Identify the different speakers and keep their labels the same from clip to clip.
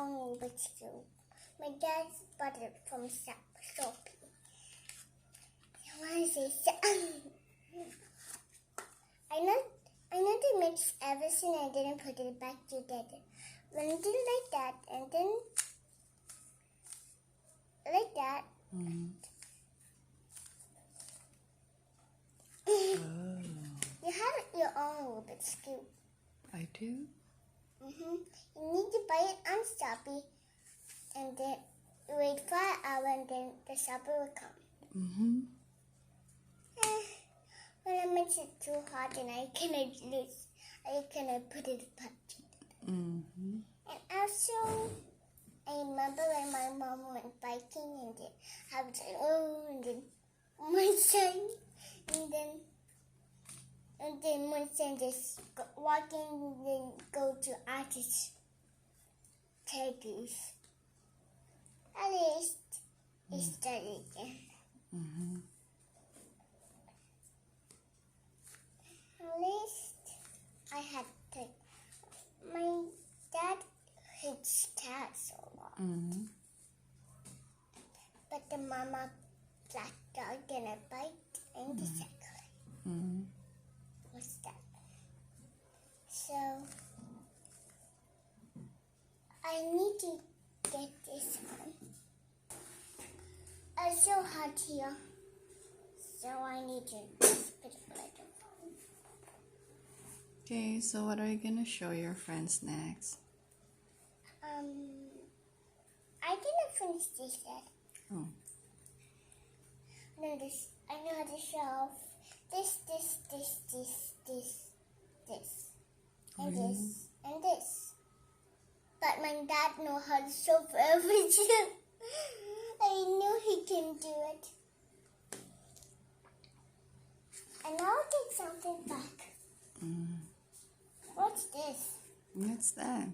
Speaker 1: own Rubik's Cube. My dad bought it from Shopee. I want to say I know they mixed everything and didn't put it back together. When I did like that and then like that. You have your own Rubik's Cube.
Speaker 2: I do?
Speaker 1: You need to buy it on Shopee and then wait for an hour and then the shopper will come. When I mix it too hot and I cannot put it back. And also, I remember when my mom went biking and then I was like, and then my son, and then my son just walking and then go to artist tattoos. At least he started again. At least I had to. My dad hates cats a lot. But the mama black dog gonna bite and the second. What's that? So I need to get this on. It's so hot here, so I need to just put it right on.
Speaker 2: Okay, so what are you gonna show your friends next?
Speaker 1: I didn't finish this yet.
Speaker 2: Oh.
Speaker 1: No, I know how to show off this, and this, and this. But my dad knows how to show for everything. I knew he can do it. And now I'll take something back. What's this?
Speaker 2: What's that?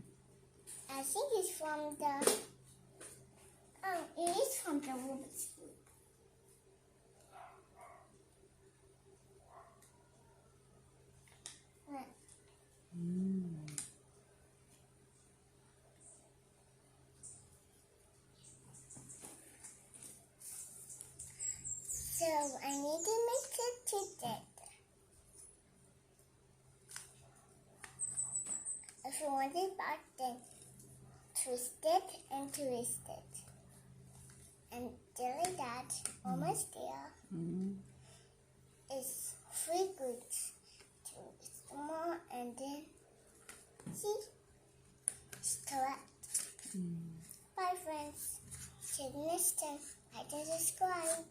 Speaker 1: I think it's from the. It is from the Rubik's Cube. So I need to mix it together. If you want it back, then twist it and twist it. And like that, almost there. It's 3 groups. Twist more and then see? It's correct. Bye friends. Till next time, like and subscribe.